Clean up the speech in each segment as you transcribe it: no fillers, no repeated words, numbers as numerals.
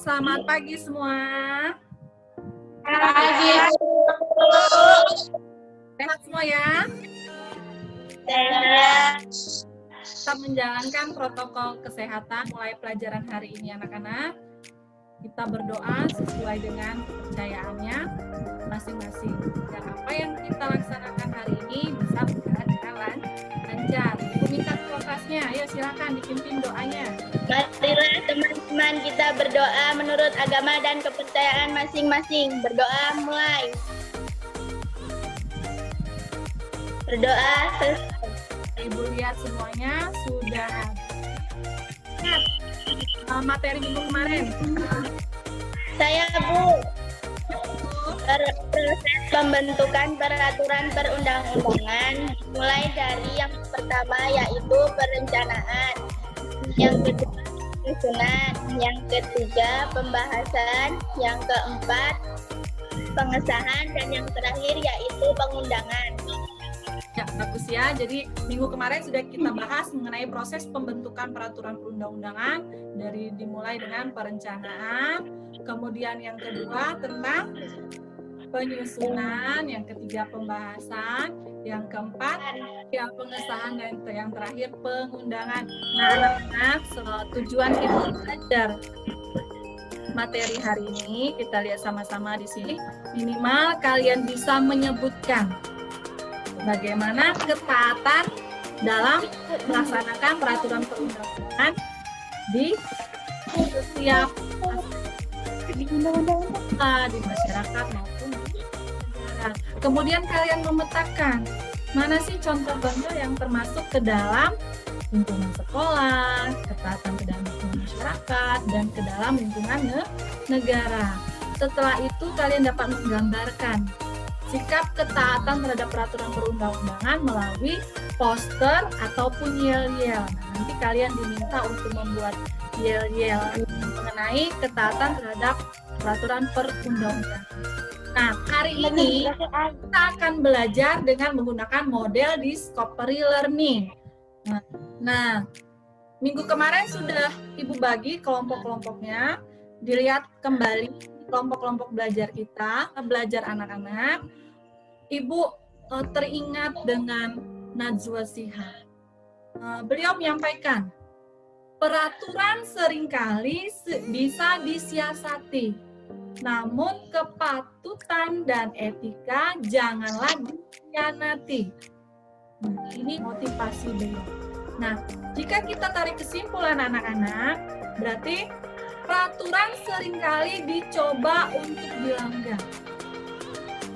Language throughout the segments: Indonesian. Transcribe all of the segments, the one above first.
selamat pagi semua. Pagi. Sehat semua ya? Sehat. Tetap menjalankan protokol kesehatan mulai pelajaran hari ini anak-anak. Kita berdoa sesuai dengan kepercayaannya masing-masing. Dan apa yang kita laksanakan hari ini bisa berjalan dengan lancar. Ibu minta kelasnya, ayo silakan dipimpin doanya. Marilah teman-teman kita berdoa menurut agama dan kepercayaan masing-masing. Berdoa mulai. Berdoa selesai. Ibu lihat semuanya sudah ingat materi minggu kemarin. Saya Bu. Proses pembentukan peraturan perundang-undangan mulai dari yang pertama yaitu perencanaan, yang kedua penyusunan, yang ketiga pembahasan, yang keempat pengesahan, dan yang terakhir yaitu pengundangan. Ya, bagus ya. Jadi minggu kemarin sudah kita bahas mengenai proses pembentukan peraturan perundang-undangan dimulai dengan perencanaan, kemudian yang kedua tentang penyusunan, yang ketiga pembahasan, yang keempat yang pengesahan, dan yang terakhir pengundangan. Nah, anak-anak, tujuan kita belajar materi hari ini kita lihat sama-sama di sini. Minimal kalian bisa menyebutkan bagaimana ketaatan dalam melaksanakan peraturan perundang-undangan di setiap di masyarakat maupun di negara. Kemudian kalian memetakan mana sih contoh-contoh yang termasuk ke dalam lingkungan sekolah, ketaatan ke dalam lingkungan masyarakat, dan ke dalam lingkungan negara. Setelah itu kalian dapat menggambarkan sikap ketaatan terhadap peraturan perundang-undangan melalui poster ataupun yel-yel. Nah, nanti kalian diminta untuk membuat yel-yel mengenai ketaatan terhadap peraturan perundang-undangan. Nah, hari ini kita akan belajar dengan menggunakan model discovery learning. Nah, minggu kemarin sudah Ibu bagi kelompok-kelompoknya. Dilihat kembali kelompok-kelompok belajar kita, belajar anak-anak. Ibu teringat dengan Najwa Shihab. Beliau menyampaikan, peraturan seringkali bisa disiasati, namun kepatutan dan etika janganlah dikhianati. Ini motivasi beliau. Nah, jika kita tarik kesimpulan anak-anak, berarti peraturan seringkali dicoba untuk dilanggar.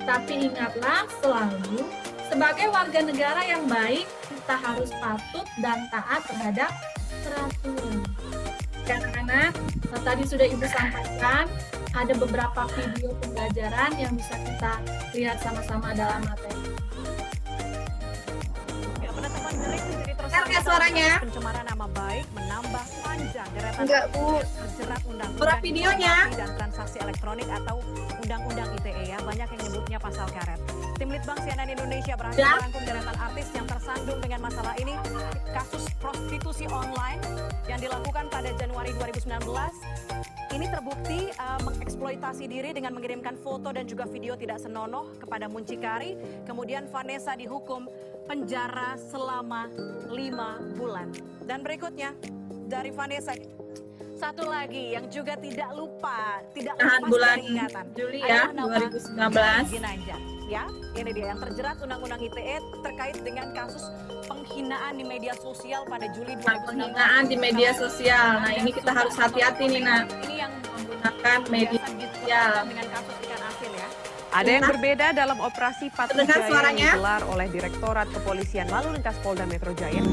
Tapi ingatlah selalu, sebagai warga negara yang baik, kita harus patuh dan taat terhadap peraturan. Anak-anak, tadi sudah Ibu sampaikan, ada beberapa video pembelajaran yang bisa kita lihat sama-sama dalam materi. Penetapan delik menjadi tersangka suaranya. Pencemaran nama baik menambah panjang deretan Enggak, Bu. terjerat undang-undang Berapa videonya? dan transaksi elektronik atau undang-undang ITE ya, banyak yang nyebutnya pasal karet. Tim Litbang CNN Indonesia berhasil merangkum deretan artis yang tersandung dengan masalah ini. Kasus prostitusi online yang dilakukan pada Januari 2019 ini terbukti mengeksploitasi diri dengan mengirimkan foto dan juga video tidak senonoh kepada muncikari. Kemudian Vanessa dihukum penjara selama 5 bulan. Dan berikutnya dari Vanessa, satu lagi yang juga tidak lupa, tidak lepas bulan dari ingatan. Juli ya, adalah nama 2019. Ginanjar. Ya, ini dia yang terjerat undang-undang ITE terkait dengan kasus penghinaan di media sosial pada Juli 2019. Penghinaan di media sosial. Nah, ini kita harus hati-hati nih, Nak. Ini yang Menggunakan media sosial. dengan kasus ikan asin ya. Ada yang berbeda dalam operasi Patuh Terdengar Jaya suaranya? yang digelar oleh Direktorat Kepolisian Lalu Lintas Polda Metro Jaya.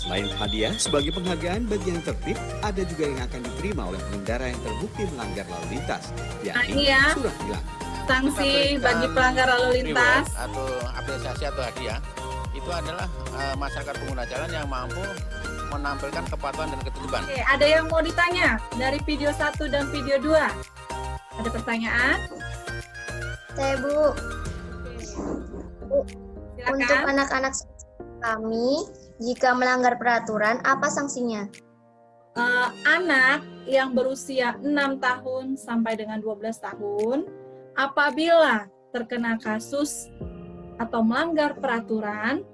Selain hadiah sebagai penghargaan bagi yang tertib, ada juga yang akan diterima oleh pengendara yang terbukti melanggar lalu lintas, ini ya. surat tilang. Sanksi bagi pelanggar lalu lintas. Reward atau apresiasi atau hadiah itu adalah masyarakat pengguna jalan yang mampu menampilkan kepatuhan dan ketertiban. Oke, ada yang mau ditanya dari video 1 dan video 2? Ada pertanyaan? Saya Bu. Bu, untuk Silakan. anak-anak kami, jika melanggar peraturan, apa sanksinya? Anak yang berusia 6 tahun sampai dengan 12 tahun, apabila terkena kasus atau melanggar peraturan,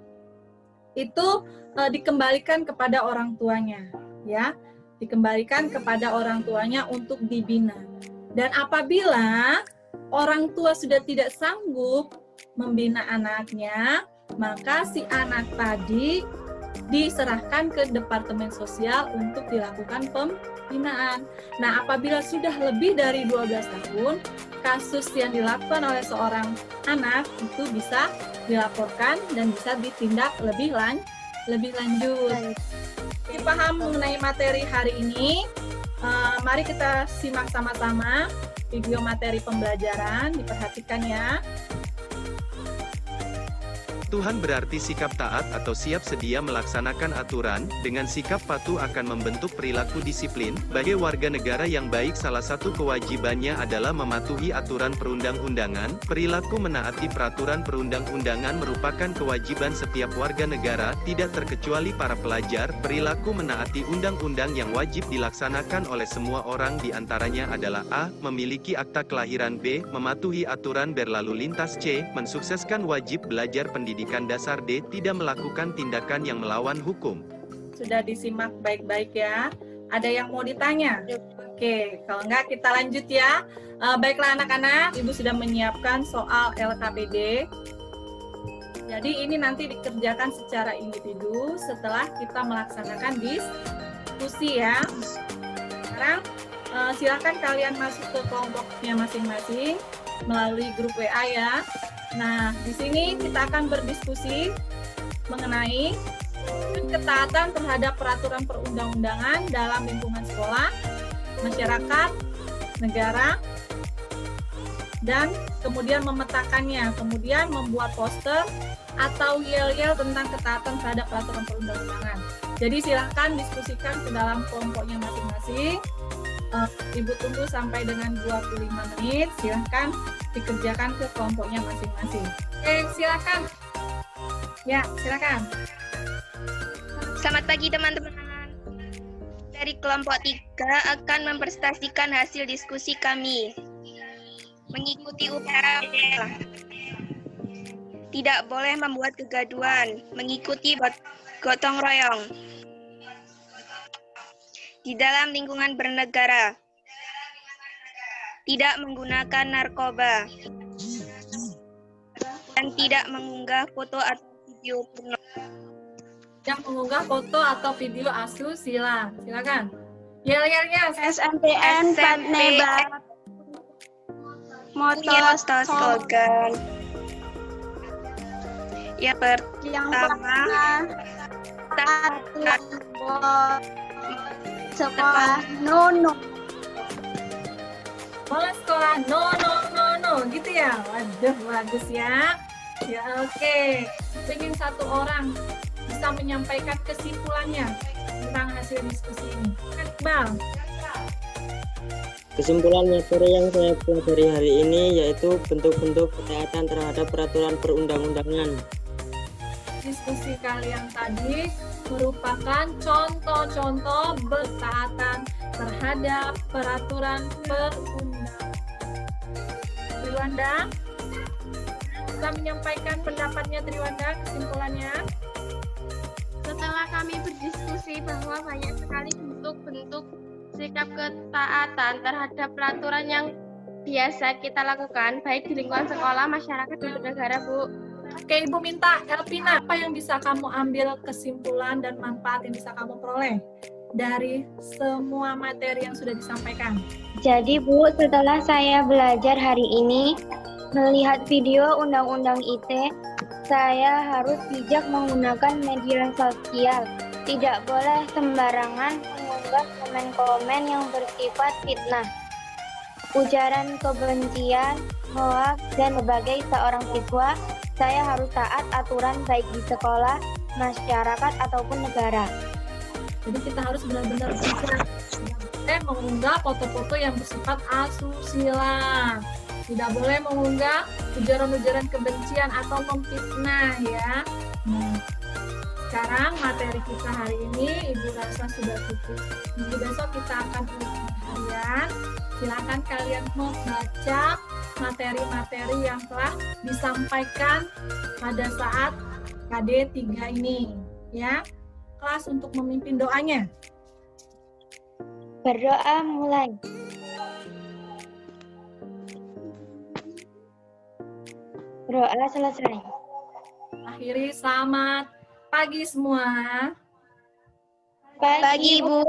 itu dikembalikan kepada orang tuanya, ya, dikembalikan kepada orang tuanya untuk dibina. Dan apabila orang tua sudah tidak sanggup membina anaknya, maka si anak tadi diserahkan ke Departemen Sosial untuk dilakukan pembinaan. Nah, apabila sudah lebih dari 12 tahun, kasus yang dilakukan oleh seorang anak itu bisa dilaporkan dan bisa ditindak lebih lanjut. Paham mengenai materi hari ini? Mari kita simak sama-sama video materi pembelajaran, diperhatikan ya. Kepatuhan berarti sikap taat atau siap sedia melaksanakan aturan. Dengan sikap patuh akan membentuk perilaku disiplin. Bagi warga negara yang baik, salah satu kewajibannya adalah mematuhi aturan perundang-undangan. Perilaku menaati peraturan perundang-undangan merupakan kewajiban setiap warga negara, tidak terkecuali para pelajar. Perilaku menaati undang-undang yang wajib dilaksanakan oleh semua orang, diantaranya adalah A. Memiliki akta kelahiran. B. Mematuhi aturan berlalu lintas. C. Mensukseskan wajib belajar pendidikan dasar. D. Tidak melakukan tindakan yang melawan hukum. Sudah disimak baik-baik ya. Ada yang mau ditanya? Oke, kalau enggak kita lanjut ya. Baiklah anak-anak, Ibu sudah menyiapkan soal LKPD. Jadi ini nanti dikerjakan secara individu setelah kita melaksanakan diskusi ya. Sekarang silakan kalian masuk ke kelompoknya masing-masing melalui grup WA ya. Nah, di sini kita akan berdiskusi mengenai ketaatan terhadap peraturan perundang-undangan dalam lingkungan sekolah, masyarakat, negara, dan kemudian memetakannya, kemudian membuat poster atau yel-yel tentang ketaatan terhadap peraturan perundang-undangan. Jadi silahkan diskusikan ke dalam kelompoknya masing-masing. Ibu tunggu sampai dengan 25 menit, silahkan dikerjakan ke kelompoknya masing-masing. Oke, silakan. Ya, silakan. Selamat pagi teman-teman. Dari kelompok 3 akan mempresentasikan hasil diskusi kami. Mengikuti upacara tidak boleh membuat kegaduhan, mengikuti gotong royong. Di dalam lingkungan bernegara, tidak menggunakan narkoba, dan tidak mengunggah foto atau video porno. Yang mengunggah foto atau video asusila, silakan. Yel. SMPN Patneba, moto slogan. Yang pertama, Sekolah no. Boleh sekolah no gitu ya. Waduh, bagus ya. Ya oke. Ingin satu orang bisa menyampaikan kesimpulannya tentang hasil diskusi ini. Iqbal. Kesimpulan materi yang saya pelajari hari ini yaitu bentuk-bentuk ketaatan terhadap peraturan perundang-undangan. Diskusi kalian tadi merupakan contoh-contoh ketaatan terhadap peraturan perundang-undangan. Triwanda, bisa menyampaikan pendapatnya Triwanda, kesimpulannya? Setelah kami berdiskusi bahwa banyak sekali bentuk-bentuk sikap ketaatan terhadap peraturan yang biasa kita lakukan, baik di lingkungan sekolah, masyarakat, dan negara, Bu. Oke, Ibu minta Elvina, apa yang bisa kamu ambil kesimpulan dan manfaat yang bisa kamu peroleh dari semua materi yang sudah disampaikan? Jadi Bu, setelah saya belajar hari ini, melihat video Undang-Undang ITE, saya harus bijak menggunakan media sosial. Tidak boleh sembarangan mengunggah komen-komen yang bersifat fitnah, ujaran kebencian, hoaks, dan sebagai seorang siswa, saya harus taat aturan baik di sekolah, masyarakat, ataupun negara. Jadi kita harus benar-benar bijak. Tidak boleh mengunggah foto-foto yang bersifat asusila. Tidak boleh mengunggah ujaran-ujaran kebencian atau memfitnah ya. sekarang materi kita hari ini Ibu rasa sudah cukup. Minggu besok kita akan ulangi harian. Silakan kalian membaca materi-materi yang telah disampaikan pada saat KD 3 ini, ya. Kelas untuk memimpin doanya. Berdoa mulai. Berdoa selesai. Akhiri, selamat pagi semua. Pagi, Bu.